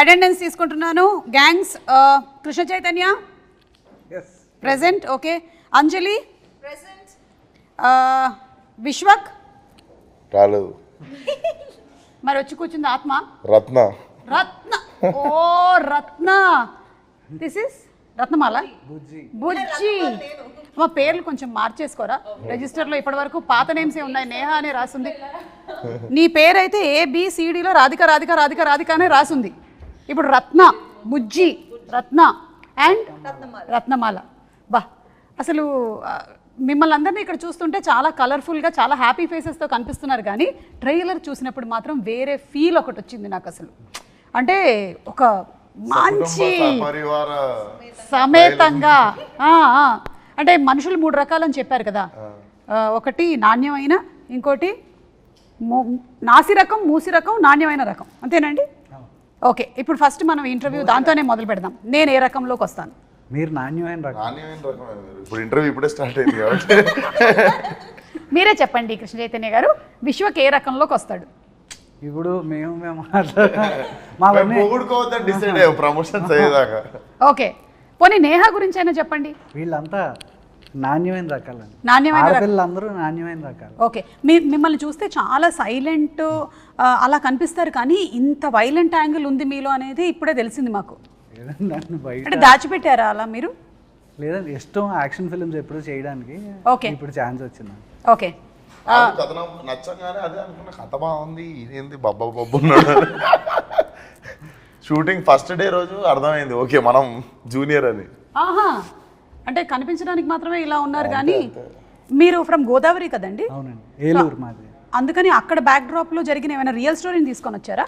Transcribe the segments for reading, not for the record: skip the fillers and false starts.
Attendance తీసుకుంటున్నాను. Gangs Krishna Chaitanya present. Okay. Anjali present. Vishwak రాలేదు. మరి వచ్చి కూర్చుంది ఆత్మ. రత్న. రత్న. ఓ రత్న. This is Ratnamala. బుజ్జి. మా పేర్లు కొంచెం మార్చేసుకోరా రిజిస్టర్లో. ఇప్పటి వరకు పాత నేమ్స్ ఏ ఉన్నాయి. నేహ అనే రాసింది. నీ పేరైతే ABCDలో రాధిక రాధిక రాధిక రాధిక అనే రాసింది. ఇప్పుడు రత్న, బుజ్జి, రత్న అండ్ రత్నమాల. బా అసలు మిమ్మల్ని అందరినీ ఇక్కడ చూస్తుంటే చాలా కలర్ఫుల్గా చాలా హ్యాపీ ఫేసెస్తో కనిపిస్తున్నారు, కానీ ట్రైలర్ చూసినప్పుడు మాత్రం వేరే ఫీల్ ఒకటి వచ్చింది నాకు. అసలు అంటే ఒక మంచి సమేతంగా అంటే మనుషులు 3 రకాలని చెప్పారు కదా. ఒకటి నాణ్యమైన, ఇంకోటి నాసి రకం, మూసి రకం, నాణ్యమైన రకం. అంతేనండి? ఓకే. ఇప్పుడు ఫస్ట్ మనం ఇంటర్వ్యూ దాంతోనే మొదలు పెడదాం. నేను ఏ రకంలోకి వస్తాను? మీరు నాణ్యమైన రకం. ఇప్పుడు ఇంటర్వ్యూ ఇప్పుడే స్టార్ట్ అయింది కాబట్టి మీరే చెప్పండి కృష్ణ చైతన్య గారు, విశ్వక్ ఏ రకంలోకి వస్తాడు? ఇప్పుడు మేము ప్రమోషన్స్ అయ్యేదాకా. ఓకే. పోనీ నేహ గురించి అయినా చెప్పండి. వీళ్ళంతా నాణ్యమైన రకాలు. నాణ్యమైన పిల్లలందరూ నాణ్యమైన రకాలు. ఓకే. మిమ్మల్ని చూస్తే చాలా సైలెంట్ అలా కనిపిస్తారు, కానీ ఇంత వైలెంట్ యాంగిల్ ఉంది మీలో అనేది ఇప్పుడే తెలిసింది మాకు. నన్ను బయట అంటే దాచిపెట్టారా అలా మీరు? లేదండి, ఇష్టం యాక్షన్ ఫిల్మ్స్ ఎప్పుడు చేయడానికి. ఓకే. ఇప్పుడు ఛాన్స్ వచ్చింది. ఓకే. కథనం నచ్చగానే అదే అనుకున్న, కథ బాగుంది, ఇదేంది బబ్బా బబ్బు ఉన్నాడు. షూటింగ్ ఫస్ట్ డే రోజు అర్థమైంది ఓకే మనం జూనియర్ అని. ఆహా, అంటే కనిపించడానికి మాత్రమే ఇలా ఉన్నారు, కానీ మీరు ఫ్రమ్ గోదావరి కదండి? అవునండి, ఏలూరు మాది. అందుకని అక్కడ బ్యాక్ డ్రాప్ లో జరిగిన ఏమైనా రియల్ స్టోరీని తీసుకొని వచ్చారా?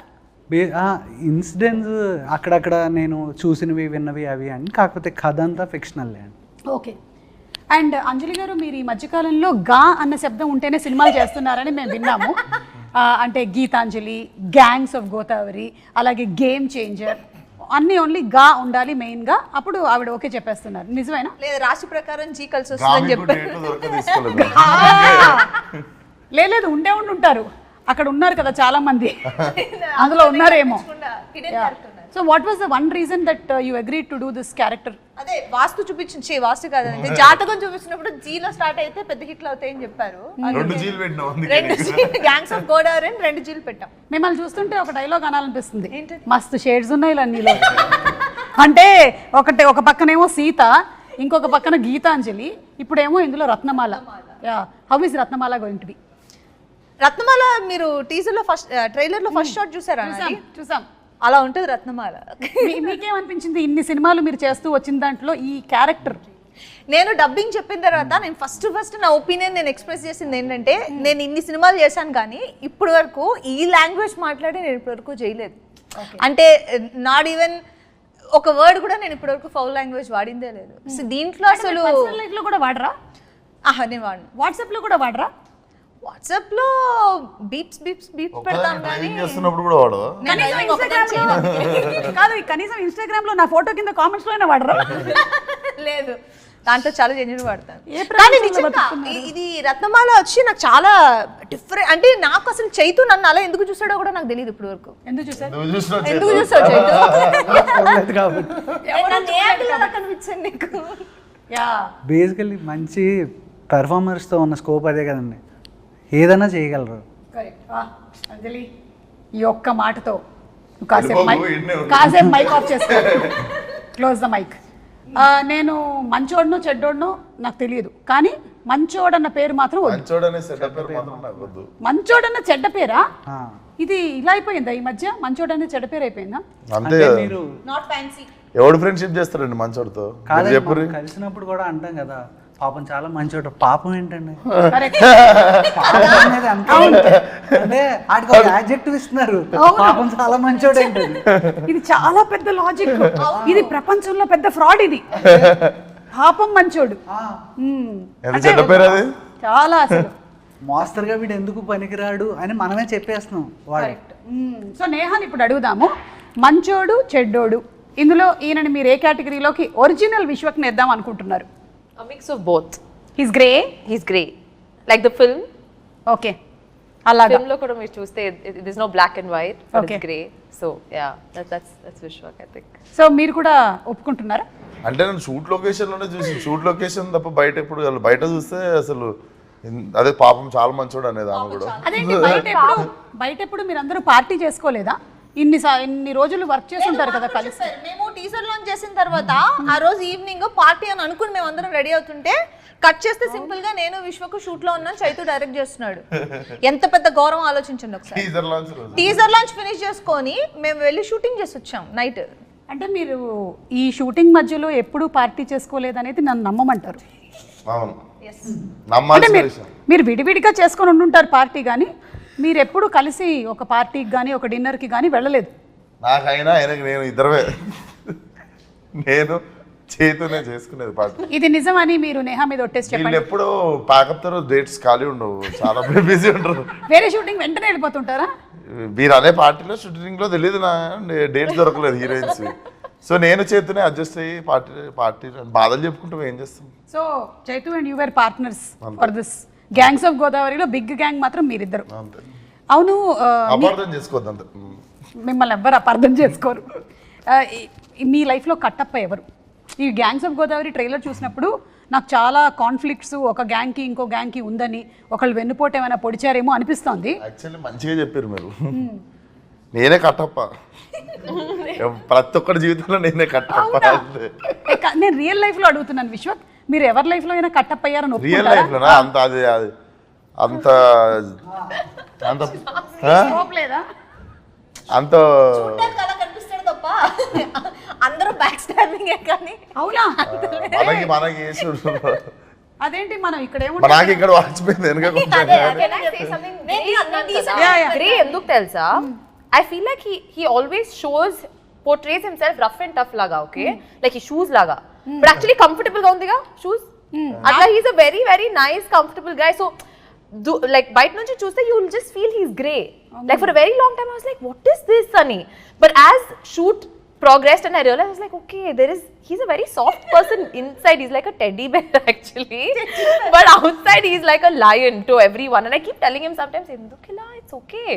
ఇన్సిడెంట్స్ అక్కడక్కడ నేను చూసినవి విన్నవి అవి అని, కాకపోతే కథ అంతా ఫిక్షనల్ అండి. ఓకే. అండ్ అంజలి గారు, మీరు ఈ మధ్యకాలంలో గా అన్న శబ్దం ఉంటేనే సినిమాలు చేస్తున్నారని మేము విన్నాము. అంటే గీతాంజలి, గ్యాంగ్స్ ఆఫ్ గోదావరి, అలాగే గేమ్ చేంజర్, అన్నీ ఓన్లీ గా ఉండాలి మెయిన్గా, అప్పుడు ఆవిడ ఓకే చెప్పేస్తున్నారు. నిజమేనా? లేదు, రాశి ప్రకారం జీ కలిసి వస్తుందని చెప్పారు. లేదు, ఉండే ఉంటారు అక్కడ, ఉన్నారు కదా చాలా మంది, అందులో ఉన్నారేమో. So what was the one reason that you agreed to do this character? అదే వాస్తు చూపించి, వాస్తు కాదండి, జాతకం చూపించినప్పుడు జీలో స్టార్ట్ అయితే పెద్ద హిట్లు అవుతాయని చెప్పారు. 2 జీలు పెట్టినాం, గ్యాంగ్స్ ఆఫ్ గోదావరి 2 జీలు పెట్టాం. మిమ్మల్ని చూస్తుంటే ఒక డైలాగ్ అనాలనిపిస్తుంది, మస్తు షేడ్స్ ఉన్నాయి ఇలా నీలో. అంటే ఒక పక్కనేమో సీత, ఇంకొక పక్కన గీతాంజలి, ఇప్పుడేమో ఇందులో Ratnamala. How is Ratnamala going to be? Ratnamala మీరు టీజర్ లో ఫస్ట్ ట్రైలర్ లో ఫస్ట్ షాట్ చూసారా? చూసాం. అలా ఉంటుంది రత్నమాల. మీకేమనిపించింది ఇన్ని సినిమాలు మీరు చేస్తూ వచ్చిన దాంట్లో ఈ క్యారెక్టర్? నేను డబ్బింగ్ చెప్పిన తర్వాత నేను ఫస్ట్ నా ఒపీనియన్ నేను ఎక్స్ప్రెస్ చేసింది ఏంటంటే, నేను ఇన్ని సినిమాలు చేశాను కానీ ఇప్పటి వరకు ఈ లాంగ్వేజ్ మాట్లాడి నేను ఇప్పటి వరకు చేయలేదు. అంటే నాట్ ఈవెన్ ఒక వర్డ్ కూడా నేను ఇప్పటి వరకు ఫౌల్ లాంగ్వేజ్ వాడిందే లేదు. సో దీంట్లో అసలు లైఫ్ లో కూడా వాడరా? నేను వాడను. వాట్సాప్ లో కూడా వాడరా? వాట్సాప్ లో బీప్స్ పెడతాం కానీ చేస్తున్నప్పుడు కూడా వాడవా? కాదు, కనీసం ఇన్స్టాగ్రామ్ లో నా ఫోటో కింద కామెంట్స్ లోనే వాడరా? లేదు, దాంట్లో చాలా జెన్యూన్ వాడతాను. కానీ నిజంగా ఇది రత్నమాల వచ్చి నాకు చాలా డిఫరెంట్. అంటే నాకు అసలు చైతు నన్ను అలా ఎందుకు చూసాడో కూడా నాకు తెలియదు ఇప్పుడు వరకు. ఎందుకు చూసాడు కనిపించండి నీకు? బేసికల్లీ మంచి పెర్ఫార్మర్స్తో ఉన్న స్కోప్ అదే కదండి, ఏదైనా చేయగలరు. అంజలి, ఈ ఒక్క మాటతో కాసేపు మైక్ ఆఫ్ చేసుకో, క్లోజ్ ద మైక్. నేను మంచోడనో చెడ్డోడనో నాకు తెలియదు, కానీ మంచోడన్న పేరు మాత్రం మంచోడన్న చెడ్డ పేరా? ఇది ఇలా అయిపోయిందా ఈ మధ్య? మంచోడన్న చెడ్డ పేరు అయిపోయిందా? అంతే. Not fancy. ఎవడు ఫ్రెండ్షిప్ చేస్తారండి మంచోడితో? కలిసినప్పుడు కూడా అంటాం కదా, పాపం చాలా మంచోడు. పాపం ఏంటండి? అంటే ఆడ్జెక్టివ్ ఇస్తున్నారు, పాపం చాలా మంచోడు ఏంటండి? ఇది చాలా పెద్ద లాజిక్. ఇది ప్రపంచంలో పెద్ద ఫ్రాడ్. ఇది పాపం మంచోడు చాలా అసలు మాస్టర్గా వీడు ఎందుకు పనికిరాడు అని మనమే చెప్పేస్తున్నాం. సో నేహాని ఇప్పుడు అడుగుదాము, మంచోడు చెడ్డోడు ఇందులో ఈయనని మీరు ఏ కేటగిరీలోకి ఒరిజినల్ విశ్వక్ని వేద్దాం అనుకుంటున్నారు? A mix of both. He's grey. He's grey, like the film. Okay. అలాగా ఫిల్మ్ లో కూడా మీరు చూస్తే it is no black and white but Okay. It's grey so yeah that's Vishwak I think so మీరు కూడా ఒప్పుకుంటున్నారా? అంటే నేను షూట్ లొకేషన్లోనే చూసి షూట్ లొకేషన్ తప్ప బయట ఎప్పుడు బయట చూస్తే అసలు అదే పాపం చాలా మంచోడు అనేది ఆమె కూడా. అదేంటి బయట ఎప్పుడు మీరు అందరూ పార్టీ చేసుకోలేదా? ఇన్ని రోజులు వర్క్ చేసి ఉంటారు కదా కలిసి. మేము టీజర్ లాంచ్ చేసిన తర్వాత ఆ రోజు ఈవినింగ్ పార్టీ అని అనుకుని మేము అందరం రెడీ అవుతుంటే కట్ చేస్తే సింపుల్ గా నేను విశ్వకు షూట్ లో ఉన్నాను, చైతు డైరెక్ట్ చేస్తున్నాడు. ఎంత పెద్ద గౌరవం ఆలోచించండి ఒకసారి. టీజర్ లాంచ్ ఫినిష్ చేసుకొని మేము వెళ్ళి షూటింగ్ చేసి వచ్చాం నైట్. అంటే మీరు ఈ షూటింగ్ మధ్యలో ఎప్పుడూ పార్టీ చేసుకోలేదనేది నన్ను నమ్మమంటారు. అవును అంటే నమ్మాల్సిన విషయం. మీరు విడివిడిగా చేసుకొని ఉండుంటారు పార్టీ, కానీ మీరు ఎప్పుడు కలిసి ఒక పార్టీకి కానీ ఒక డిన్నర్కి కానీ వెళ్ళలేదు. నాకైనా ఆయనకి నేను ఇద్దరమే, నేను చేతునే చేసుకునేది పార్టీ. ఇది నిజమని మీరు నేహా మీద ఒట్టేసి వీళ్ళు చెప్పండి. ఎప్పుడు ప్యాకప్ డేట్స్ ఖాళీ ఉండవు, చాలా బిజీ ఉంటారు. వేరే షూటింగ్ వెంటనే వెళ్ళిపోతుంటారా? మీరు అనే పార్టీలో షూటింగ్ లో తెలియదు నా డేట్స్ దొరకలేదు హీరోయిన్స్. సో నేను చేతునే అడ్జస్ట్ అయ్యి పార్టీ బాధలు చెప్పుకుంటాం, ఏం చేస్తాం. So Chaitu and you were partners for this gangs of గోదావరిలో బిగ్ గ్యాంగ్ మాత్రం మీరిద్దరు. అంతే, అవును, అపార్థం చేసుకోవద్దు అంతే. మిమ్మల్ని ఎవ్వరు అపార్థం చేసుకోరు. మీ లైఫ్లో కట్టప్ప ఎవరు? ఈ గ్యాంగ్స్ ఆఫ్ గోదావరి ట్రైలర్ చూసినప్పుడు నాకు చాలా కాన్ఫ్లిక్ట్స్ ఒక గ్యాంగ్కి ఇంకో గ్యాంగ్కి ఉందని, ఒకళ్ళు వెన్నుపోటు ఏమైనా పొడిచారేమో అనిపిస్తోంది. యాక్చువల్లీ మంచిగా చెప్పారు మీరు. నేనే కట్టప్ప, ప్రతి ఒక్కరి జీవితంలో నేనే కట్టప్ప. నేను రియల్ లైఫ్లో అడుగుతున్నాను విశ్వక్, మీరు ఎవరి లైఫ్లో అయినా కట్టప్ప అయ్యారని రియల్ ఒప్పుకుంటారా? లైఫ్ లోనా? అంత అది అంత అంత Scope లేదా? అంత అలా కనిపిస్తాడు తప్ప అందరూ బ్యాక్ స్టాబింగ్ కానీ. అవునా? మనకి వేసుడు. అదేంటి మనం ఇక్కడ నాకు ఇక్కడ వాచిపోయింది వెనక Can I say something? Grey ఎందుకు తెలుసా? I feel like he always portrays himself rough and tough laga, okay? Like he shoes laga. But actually comfortable ga undiga shoes. Atla he's a very very nice comfortable guy. So like bite nunchi chuste you will just feel he's grey. Like for a very long time I was like what is this Sunny? But as shoot progressed and I realized I was like okay he's a very soft person inside. He's like a teddy bear actually. But outside he's like a lion to everyone and I keep telling him sometimes endukila it's okay.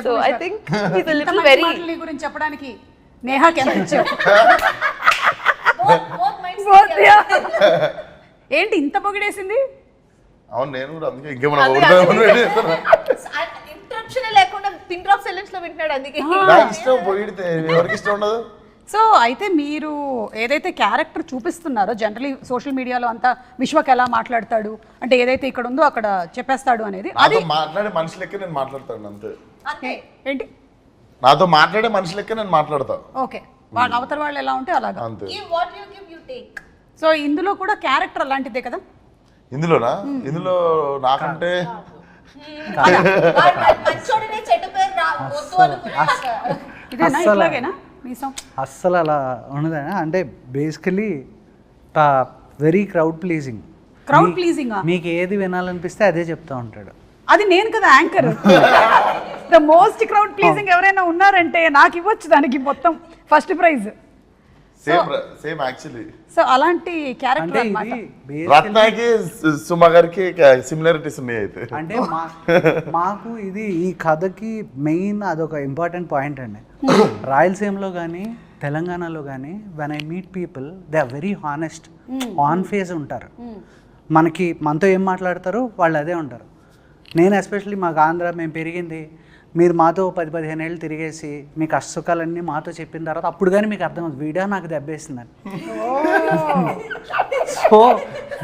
So I think he's a little very గురించి చెప్పడానికి నేహాకి ఎంత ఇచ్చావు? ఏంటి ఇంత పొగిడేసింది? అవును నేను కూడా అందుకే ఇంకేమన్నా పొగుడుతామని వెయిట్ చేస్తున్నా. ఇంటరప్షన్ లేకుండా పిన్ డ్రాప్ సైలెన్స్ లో వింటున్నాడు అందుకే. నాకు ఇష్టం పొగిడితే ఎవరికి ఇష్టం ఉండదు. సో అయితే మీరు ఏదైతే క్యారెక్టర్ చూపిస్తున్నారో జనరలీ సోషల్ మీడియాలో అంతా విశ్వక్ ఎలా మాట్లాడతాడు అంటే ఏదైతే ఇక్కడ ఉందో అక్కడ చెప్పేస్తాడు అనేది, అది నాతో మాట్లాడే మనిషి లెక్క నేను మాట్లాడతాను అంతే. ఏంటి నాతో మాట్లాడే మనిషి లెక్క నేను మాట్లాడతా. ఓకే, వాళ్ళ అవతల వాళ్ళు ఎలా ఉంటే అలాగా. అంతే. What you give you take. So ఇందులో కూడా క్యారెక్టర్ అలాంటిదే కదా? ఇందులోనా? ఇందులో నాకంటే మంచోడినే చెడ్డ పేరు వద్దు అనుకున్నా. ఇదేనా ఇట్లాగేనా మీసం? అస్సలు అలా ఉండదా అంటే basically very crowd pleasing. Crowd pleasing మీకు ఏది వినాలనిపిస్తే అదే చెప్తా ఉంటాడు. అది నేను కదా anchor. The most crowd pleasing ఎవరైనా ఉన్నారంటే నాకు ఇవ్వచ్చు దానికి మొత్తం first prize. Same actually. So అలాంటి క్యారెక్టర్ అంటే అన్నమాట. ఇది రత్నాకి సుమ గారికి సిమిలారిటీస్ ఉన్నాయి అయితే. అంటే మాకు ఇది ఈ కథకి మెయిన్ అదొక ఇంపార్టెంట్ పాయింట్ అండి. రాయలసీమలో కానీ తెలంగాణలో కానీ when I meet people they are very honest, on face ఉంటారు. మనతో ఏం మాట్లాడతారో వాళ్ళు అదే ఉంటారు. నేను ఎస్పెషల్లీ మాకు ఆంధ్ర మేము పెరిగింది, మీరు మాతో 10-15 ఏళ్ళు తిరిగేసి మీ కష్టసుఖాలన్నీ మాతో చెప్పిన తర్వాత అప్పుడు కానీ మీకు అర్థమవుతుంది వీడియో నాకు దెబ్బేసిందని. సో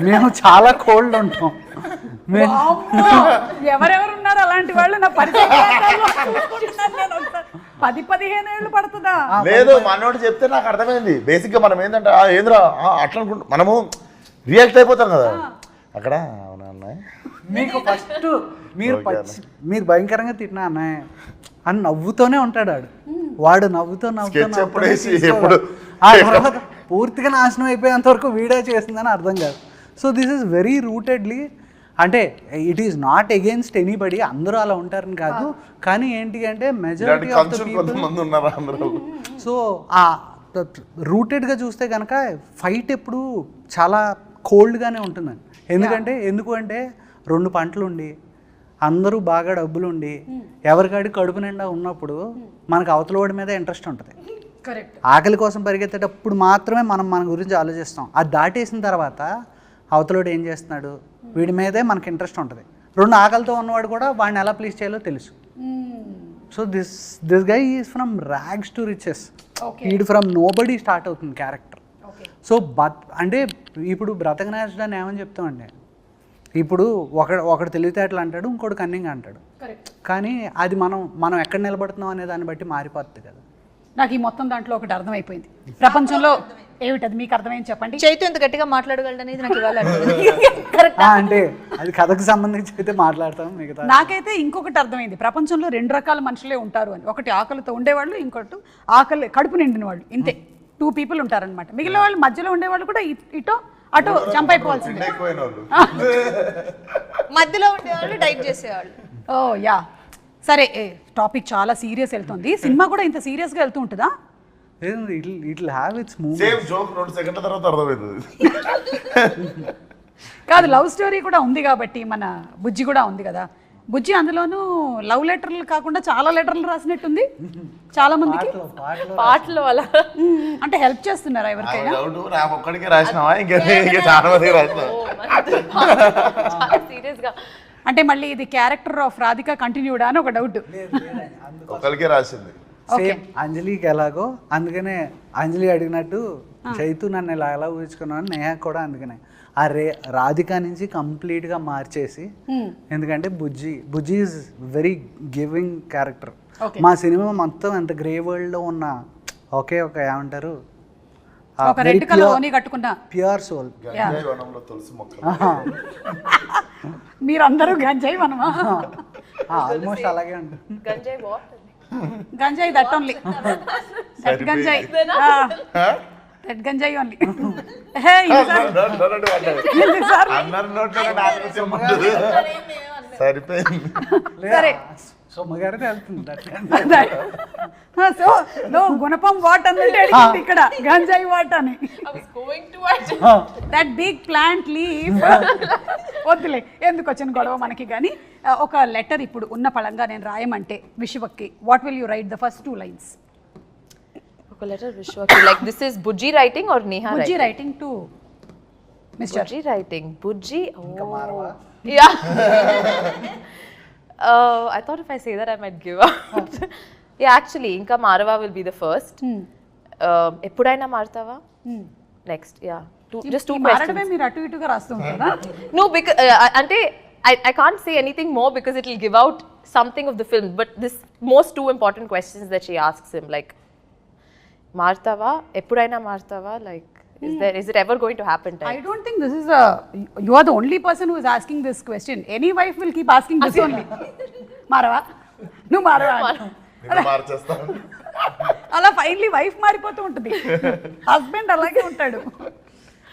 మేము చాలా కోల్డ్ ఉంటాం. ఎవరెవరు ఉన్నారు అలాంటి వాళ్ళు నా పరిచయం 10-15 ఏళ్ళు పడుతుందా? లేదు మనోడు చెప్తే నాకు అర్థమైంది. బేసిక్ గా మనం ఏంటంటే ఏంద్రా అట్లా అనుకుంటా మనము రియాక్ట్ అయిపోతాం కదా అక్కడ. అవునా అన్నయ్య మీకు ఫస్ట్ మీరు భయంకరంగా తిట్టినా అన్నయ్య అని నవ్వుతూనే ఉంటాడు వాడు నవ్వుతూ ఆ తర్వాత పూర్తిగా నాశనం అయిపోయేంత వరకు వీడియో చేసిందని అర్థం కాదు. సో దిస్ ఈస్ వెరీ రూటెడ్లీ అంటే it is not against anybody, అందరూ అలా ఉంటారని కాదు, కానీ ఏంటి అంటే majority of the people. So ఆ రూటెడ్గా చూస్తే కనుక ఫైట్ ఎప్పుడు చాలా కోల్డ్గానే ఉంటుందండి. ఎందుకు అంటే 2 పంటలు ఉండి అందరూ బాగా డబ్బులుండి ఎవరికాడి కడుపు నిండా ఉన్నప్పుడు మనకు అవతల వాడి మీద ఇంట్రెస్ట్ ఉంటుంది. కరెక్ట్. ఆకలి కోసం పరిగెత్తేటప్పుడు మాత్రమే మనం మన గురించి ఆలోచిస్తాం. అది దాటేసిన తర్వాత అవతలోడు ఏం చేస్తున్నాడు, వీడి మీదే మనకి ఇంట్రెస్ట్ ఉంటుంది. రెండు ఆకలితో ఉన్నవాడు కూడా వాడిని ఎలా ప్లీజ్ చేయాలో తెలుసు. So this guy is from rags to riches. ఈడు ఫ్రమ్ నోబడీ స్టార్ట్ అవుతుంది క్యారెక్టర్. సో అంటే ఇప్పుడు బ్రతకనేసడాన్ని ఏమని చెప్తామండి, ఇప్పుడు ఒకడు తెలివితేటలు అంటాడు, ఇంకోటి కన్నింగ్ అంటాడు. కానీ అది మనం ఎక్కడ నిలబడుతున్నాం అనే దాన్ని బట్టి మారిపోతుంది కదా. నాకు ఈ మొత్తం దాంట్లో ఒకటి అర్థమైపోయింది. ప్రపంచంలో ఏమిటది మీకు అర్థమైంది చెప్పండి. చైతు ఎంత గట్టిగా మాట్లాడగలడు అనేది నాకు ఇవాళ అంటే అది కథకు సంబంధించి అయితే మాట్లాడతాం. మిగతా నాకైతే ఇంకొకటి అర్థమైంది. ప్రపంచంలో 2 రకాల మనుషులే ఉంటారు అని. ఒకటి ఆకలితో ఉండేవాళ్ళు, ఇంకోటి ఆకలి కడుపు నిండిన వాళ్ళు. ఇంతే 2 people ఉంటారనమాట. మిగిలిన వాళ్ళు మధ్యలో ఉండేవాళ్ళు కూడా ఇటో అటో జంప్ అయిపోవాల్సిందే. మధ్యలో ఉండేవాళ్ళు డైట్ చేసేవాళ్ళు. ఓ యా సరే, టాపిక్ చాలా సీరియస్ వెళ్తుంది. సినిమా కూడా ఇంత సీరియస్గా వెళ్తూ ఉంటుందా? ఇట్లా have it's move. Same joke 2 సెకండ్ల తర్వాత అర్థమవుతుంది. కాదు, లవ్ స్టోరీ కూడా ఉంది కాబట్టి మన బుజ్జి కూడా ఉంది కదా. బుజ్జి అందులోనూ లవ్ లెటర్లు కాకుండా చాలా లెటర్లు రాసినట్టుంది చాలా మందికి. పాటలు అలా అంటే హెల్ప్ చేస్తున్నారా ఎవరికైనా? నాకు ఒక్కడికే రాసినావా, ఇంకా చాలా మందికి రాసినావా? సీరియస్ గా అంటే మళ్ళీ ఇది క్యారెక్టర్ ఆఫ్ రాధిక కంటిన్యూడా అని ఒక డౌట్. ఒకరికే రాసింది. సేమ్ అంజలికి ఎలాగో, అందుకనే అంజలి అడిగినట్టు చైతు నన్ను ఎలా ఊహించుకున్నాను, నేహ కూడా అందుకనే ఆ రాధిక నుంచి కంప్లీట్గా మార్చేసి. ఎందుకంటే బుజ్జి ఈజ్ వెరీ గివింగ్ క్యారెక్టర్. మా సినిమా మొత్తం ఎంత గ్రే వరల్డ్లో ఉన్న ఒకే ఒక ఏమంటారు ఒక రెడ్ కలర్ ఓని కట్టుకున్నా ప్యూర్ సోల్. మీరందరూ గంజాయి మనమా? ఆల్మోస్ట్ అలాగే ఉంటుంది. గంజాయి బాగుంటుంది. గంజాయి దట్ ఓన్లీ, దట్ గంజాయి, దట్ గంజాయి ఓన్లీ. సరిపోయింది. సరే సొమ్మగారిని వెళ్తుంది. సో నో గుణపం వాట్ అన్నట్టు అడిగింది ఇక్కడ, గంజాయి వాట్ అని. That big plant leaf. వద్దులే, ఎందుకు వచ్చిన గొడవ మనకి. కానీ ఒక లెటర్ ఇప్పుడు ఉన్న పళంగా నేను రాయమంటే విశ్వక్కి, what will you write the first 2 lines? ఒక లెటర్ విశ్వకి, like this is Bujji writing or Neha Bujji writing to mister Bujji writing. Bujji. Oh. Yeah. I thought if I say that I might give out. Yeah, actually, Inka Marava will be the first. Eppudaina Martava? Next, yeah. Just 2 questions. మారడమే మీరు అటు ఇటుగా రాస్తూ ఉంటారా? No, because ante I can't say anything more because it will give out something of the film. But this most 2 important questions that she asks him, like Martava, Eppudaina Martava, like. Is it ever going to happen? I don't think this is you are the only person who is asking this question. Any wife will keep asking this only. మారవా నువ్వు మారవా అలా finally wife మారిపోతూ ఉంటుంది, husband అలాగే ఉంటాడు.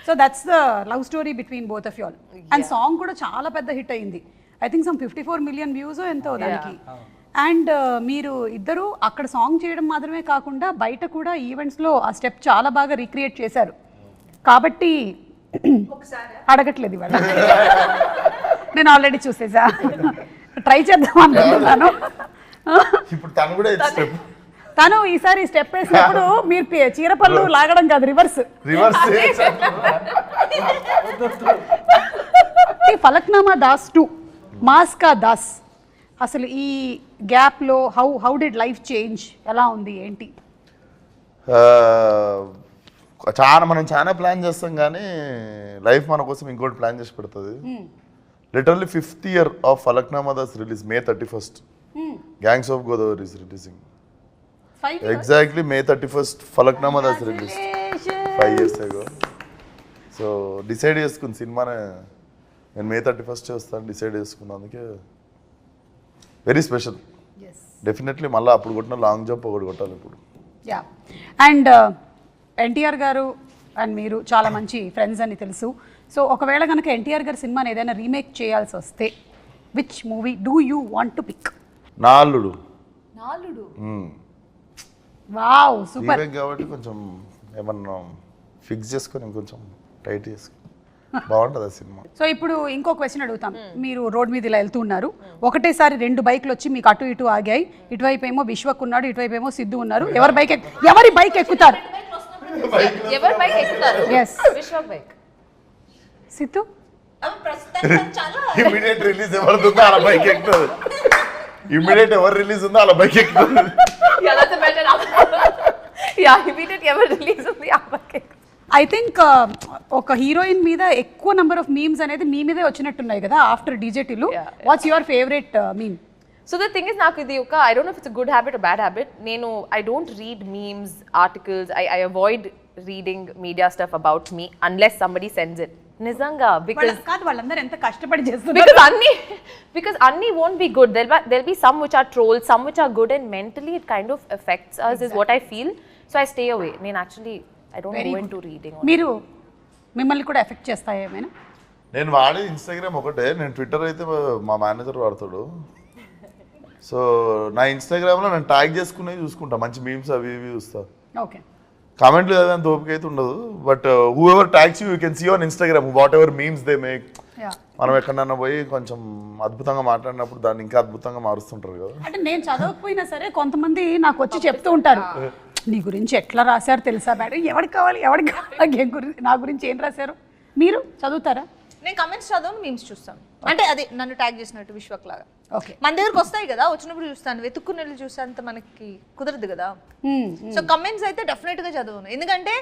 So that's the love story between both of you all. And song కూడా చాలా పెద్ద hit అయింది. I think some 54 million views ఎంతో దానికి. అండ్ మీరు ఇద్దరు అక్కడ సాంగ్ చేయడం మాత్రమే కాకుండా బయట కూడా ఈవెంట్స్లో ఆ స్టెప్ చాలా బాగా రీక్రియేట్ చేశారు. కాబట్టి అడగట్లేదు ఇవాళ, నేను ఆల్రెడీ చూసేసా, ట్రై చేద్దాం అనుకుంటున్నాను. ఇప్పుడు తను కూడా తను ఈసారి స్టెప్ వేసినప్పుడు మీరు చీరపళ్ళు లాగడం కాదు, రివర్స్. ఫలక్నామా దాస్ 2 మాస్ కా దాస్, అసలు ఈ గ్యాప్లో హౌ డిడ్ లైఫ్ చేంజ్, ఎలా ఉంది ఏంటి? మనం చాలా ప్లాన్ చేస్తాం కానీ లైఫ్ మన కోసం ఇంకోటి ప్లాన్ చేసి పెడుతుంది. Literally 5th year of Falaknuma Das release May 31st. Gangs of Godavari is releasing. Exactly May 31st Falaknuma Das release 5 years ago. So decide చేసుకుంది సినిమానే నేను May 31st చేస్తాను డిసైడ్ చేసుకున్నాను. అందుకే వెరీ స్పెషల్. డెఫినెట్లీ మళ్ళీ అప్పుడు కొట్టిన లాంగ్ జంప్ ఒకటి కొట్టాలి ఇప్పుడు. యా, అండ్ ఎన్టీఆర్ గారు అండ్ మీరు చాలా మంచి ఫ్రెండ్స్ అని తెలుసు. సో ఒకవేళ కనుక ఎన్టీఆర్ గారి సినిమాని ఏదైనా రీమేక్ చేయాల్సి వస్తే which movie do you want to pick? నాలుడు. Wow super. కాబట్టి కొంచెం ఏమన్నా ఫిక్స్ చేసుకొని కొంచెం టైట్ చేసుకొని బాగుంటుంది ఆ సినిమా. సో ఇప్పుడు ఇంకో క్వశ్చన్ అడుగుతాం. మీరు రోడ్ మీద ఇలా వెళ్తూ ఉన్నారు, ఒకటేసారి 2 బైక్లు వచ్చి మీకు అటు ఇటు ఆగాయి. ఇటువైపు ఏమో విశ్వక్ ఉన్నాడు, ఇటువైపు ఏమో సిద్ధు ఉన్నారు. ఎవరి బైక్ ఎక్కుతారు? ఎవరి బైక్ ఎక్కుతారు? Yes. Vishwak bike. Siddhu immediate release ఎవరిది ఉందో అలా బైక్ ఎక్కుతుంది. ఇమీడియట్ ఎవరు రిలీజ్ ఉందో అలా బైక్ ఎక్కుతుంది. Yeah, that's a better answer. Yeah, immediate ఎవరు రిలీజ్ ఉంది ఆ బైక్. ఐ థింక్ ఒక హీరోయిన్ మీద ఎక్కువ నెంబర్ ఆఫ్ మీమ్స్ అనేది మీ మీదే వచ్చినట్టున్నాయి కదా ఆఫ్టర్ డీజేటీలు. What's your favourite meme? So the thing is, నాకు ఇది ఒక, I don't know if it's a good habit or bad habit. I don't read memes, articles. I avoid reading media stuff about me unless somebody sends it. నిజంగా, because వాళ్ళందరూ ఎంత కష్టపడి చేస్తున్నారు. because అన్ని won't be good. There'll be some which are trolls, some which are good, and mentally it kind of affects us, is what I feel. So I stay away. I don't go into reading. మీరు మిమ్మల్ని కూడా effect చేస్తాయి ఏమైనా? నేను వాడే Instagram ఒకటే. నేను Twitter అయితే మా మేనేజర్ వాడతాడు. సో నా ఇన్స్టాగ్రామ్లో నేను ట్యాగ్ చేసుకునేవి చూసుకుంటా, మంచి మీమ్స్ అవి ఇవి చూస్తా. ఓకే, కామెంట్లు చదివేంత ఓపిక అయితే ఉండదు. But whoever tags you can see on Instagram whatever memes they make. మనం ఎక్కడన్నా పోయి కొంచెం అద్భుతంగా మాట్లాడినప్పుడు దాన్ని ఇంకా అద్భుతంగా మారుస్తుంటారు కదా. అంటే నేను చదవకపోయినా సరే కొంతమంది నాకు వచ్చి చెప్తూ ఉంటారు, నీ గురించి ఎట్లా రాశారు తెలుసా మేడం, ఎవరికి కావాలి నా గురించి ఏం రాశారు. మీరు చదువుతారా? నేను కమెంట్స్ చదవను, మీమ్స్ చూస్తాను. అంటే అది నన్ను ట్యాగ్ చేసినట్టు విశ్వక్ లాగా. ఓకే, మన దగ్గరకు వస్తాయి కదా, వచ్చినప్పుడు చూస్తాను. వెతుక్కుని వెళ్ళి చూసేంత మనకి కుదరదు కదా. సో కమెంట్స్ అయితే డెఫినెట్ గా చదవను. ఎందుకంటే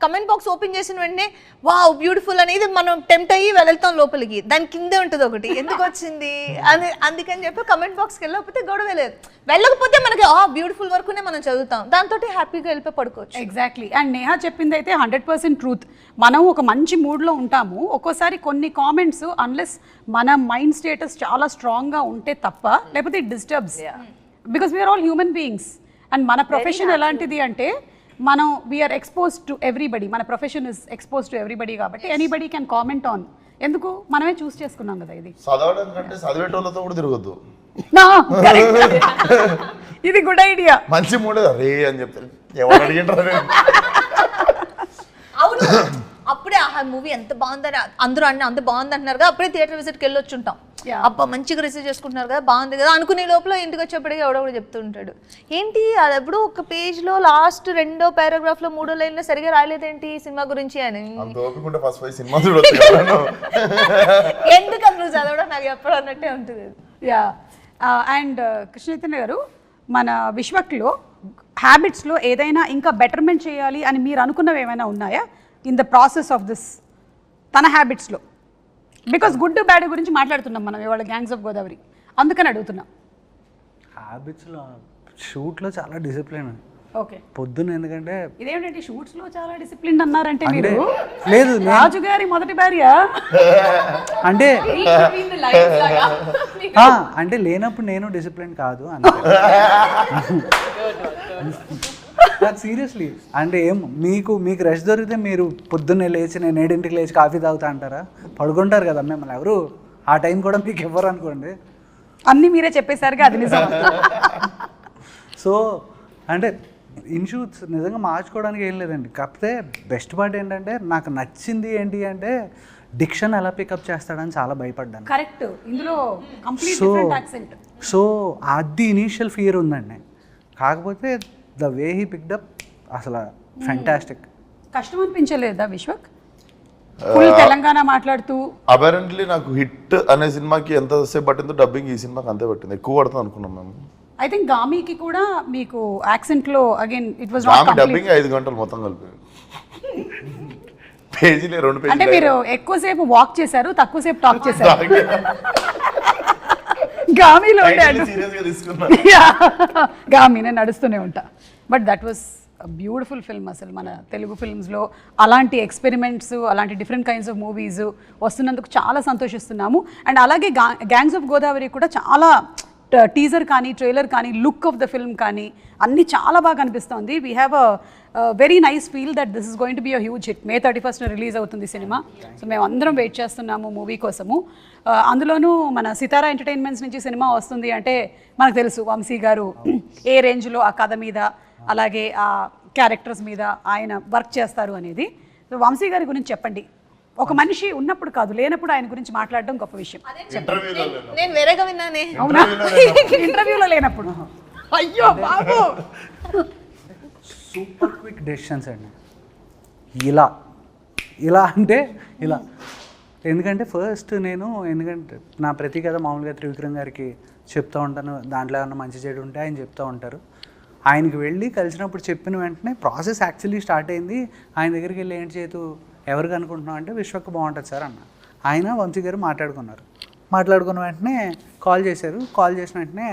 కమెంట్ బాక్స్ ఓపెన్ చేసిన వెంటనే వావ్ బ్యూటిఫుల్ అనేది మనం టెంప్ట్ అయ్యి వెళ్తాం లోపలికి. దాని కిందే ఉంటుంది ఒకటి, ఎందుకు వచ్చింది అని. అందుకని చెప్పి కమెంట్ బాక్స్కి వెళ్ళకపోతే గొడవ లేదు. వెళ్ళకపోతే మనకి బ్యూటిఫుల్ వరకునే మనం చదువుతాం, దాంతో హ్యాపీగా వెళ్ళిపోయి పడుకోవచ్చు. ఎగ్జాక్ట్లీ. అండ్ నేహా చెప్పింది అయితే 100% ట్రూత్. మనం ఒక మంచి మూడ్లో ఉంటాము, ఒక్కోసారి కొన్ని కామెంట్స్ అన్లెస్ మన మైండ్ స్టేటస్ చాలా స్ట్రాంగ్గా ఉంటే తప్ప, లేకపోతే it disturbs. Because we are all human beings. And మన ప్రొఫెషన్ ఎలాంటిది అంటే మనం వీఆర్ ఎక్స్పోజ్ టు ఎవ్రీబడి. మన profession is expose to everybody కాబట్టి ఎనీబడి క్యాన్ కామెంట్ ఆన్. ఎందుకు మనమే చూస్ చేసుకున్నాం కదా ఇది. చదవడం కంటే చదివేటోళ్ళతో కూడా తిరగద్దు. ఇది గుడ్ ఐడియా. మంచి మూడే రే అని చెప్తారు, ఎవరు అడిగింటారు. అవును, అప్పుడే ఆ మూవీ ఎంత బాగుందని అందరూ అంత బాగుంది అంటున్నారు కదా, అప్పుడే థియేటర్ విజిట్కి వెళ్ళి వచ్చుంటాం. అబ్బా మంచిగా రిసీవ్ చేసుకుంటున్నారు కదా, బాగుంది కదా అనుకునే లోపల ఇంటికి వచ్చేప్పటికీ ఎవడో చెప్తూ ఉంటాడు, ఏంటి అది ఎప్పుడు ఒక పేజ్లో లాస్ట్ 2వ పారాగ్రాఫ్లో 3వ లైన్లో సరిగా రాలేదేంటి సినిమా గురించి అని. ఎందుకు నువ్వు చదవడం నాకు ఎప్పుడు అన్నట్టే ఉంటుంది. యా. అండ్ కృష్ణ చైతన్య గారు, మన విశ్వక్లో హ్యాబిట్స్లో ఏదైనా ఇంకా బెటర్మెంట్ చేయాలి అని మీరు అనుకున్నవి ఏమైనా ఉన్నాయా in the process of this తన హ్యాబిట్స్లో? బికాస్ గుడ్ బ్యాడ్ గురించి మాట్లాడుతున్నాం మనం ఇవాళ గ్యాంగ్స్ ఆఫ్ గోదావరి, అందుకని అడుగుతున్నాం. హ్యాబిట్స్లో షూట్లో చాలా డిసిప్లిన్. ఓకే, పొద్దున్న ఎందుకంటే ఇదేమిటంటే షూట్స్లో చాలా డిసిప్లిన్ అన్నారంటే మీరు లేదు రాజు గారి మొదటి భార్య అంటే అంటే లేనప్పుడు నేను డిసిప్లిన్ కాదు అని. సీరియస్లీ అంటే మీకు రెస్ట్ దొరికితే మీరు పొద్దున్నే లేచి నేను 7ంటికి లేచి కాఫీ తాగుతా అంటారా? పడుకుంటారు కదా మిమ్మల్ని ఎవరు ఆ టైం కూడా మీకు ఇవ్వరు అనుకోండి. అన్నీ మీరే చెప్పేసరిగా అది నిజం. సో అంటే ఇన్షూట్స్ నిజంగా మార్చుకోవడానికి ఏం లేదండి. కాకపోతే బెస్ట్ పార్ట్ ఏంటంటే నాకు నచ్చింది ఏంటి అంటే డిక్షన్ ఎలా పికప్ చేస్తాడని చాలా భయపడ్డాను. కరెక్ట్, ఇందులో కంప్లీట్ డిఫరెంట్ యాక్సెంట్. సో అది ఇనీషియల్ ఫియర్ ఉందండి. కాకపోతే ద వే హీ పిక్డప్ అసలు ఫ్యాంటాస్టిక్. కష్టం అనిపించలేదా విశ్వక్ ఫుల్ తెలంగాణ మాట్లాడుతూ? అపరెంట్లీ నాకు హిట్ అనే సినిమాకి ఎంతసేపు పట్టిందో డబ్బింగ్ ఈ సినిమాకి అంతే పట్టింది, ఎక్కువ పడుతుంది అనుకున్నాం మేము. ఐ థింక్ గామికి కూడా మీకు యాక్సెంట్ లో again it was not complete. Dubbing 5 గంటలు మొత్తం కలిపి పేజీలే 2 పేజీలు. అంటే మీరు ఎక్కువసేపు వాక్ చేశారు, తక్కువసేపు టాక్ చేశారు. గామిలో గామి నేను నడుస్తూనే ఉంటా. But that was beautiful film. అసలు మన తెలుగు ఫిల్మ్స్లో అలాంటి ఎక్స్పెరిమెంట్స్, అలాంటి డిఫరెంట్ కైండ్స్ ఆఫ్ మూవీస్ వస్తున్నందుకు చాలా సంతోషిస్తున్నాము. అండ్ అలాగే గ్యాంగ్స్ ఆఫ్ గోదావరి కూడా చాలా టీజర్ కానీ ట్రైలర్ కానీ లుక్ ఆఫ్ ద ఫిల్మ్ కానీ అన్నీ చాలా బాగా అనిపిస్తుంది. We have a very nice feel that this is going to be a huge hit. May 31st release అవుతుంది సినిమా. సో మేము అందరం వెయిట్ చేస్తున్నాము మూవీ కోసము. అందులోనూ మన సితారా ఎంటర్టైన్మెంట్స్ నుంచి సినిమా వస్తుంది అంటే మనకు తెలుసు వంశీ గారు ఏ రేంజ్లో ఆ కథ మీద అలాగే ఆ క్యారెక్టర్స్ మీద ఆయన వర్క్ చేస్తారు అనేది. సో వంశీ గారి గురించి చెప్పండి. ఒక మనిషి ఉన్నప్పుడు కాదు, లేనప్పుడు ఆయన గురించి మాట్లాడడం గొప్ప విషయం. ఇంటర్వ్యూలో నేను వేరేగా విన్నానే. అవునా? ఇంటర్వ్యూలో లేనప్పుడు. అయ్యో బాబు. సూపర్ క్విక్ డెసిషన్స్ అండి. ఇలా అంటే ఇలా. ఎందుకంటే ఫస్ట్ ఎందుకంటే నా ప్రతి కథ మామూలుగా త్రివిక్రమ్ గారికి చెప్తూ ఉంటాను, దాంట్లో ఏమన్నా మంచి చెడు ఉంటే ఆయన చెప్తూ ఉంటారు. ఆయనకి వెళ్ళి కలిసినప్పుడు చెప్పిన వెంటనే ప్రాసెస్ యాక్చువల్లీ స్టార్ట్ అయింది. ఆయన దగ్గరికి వెళ్ళి ఏంటి చేతు ఎవరికి అనుకుంటున్నాం అంటే విశ్వక్ బాగుంటుంది సార్ అన్న. ఆయన వంశీ గారు మాట్లాడుకున్న వెంటనే కాల్ చేశారు. కాల్ చేసిన వెంటనే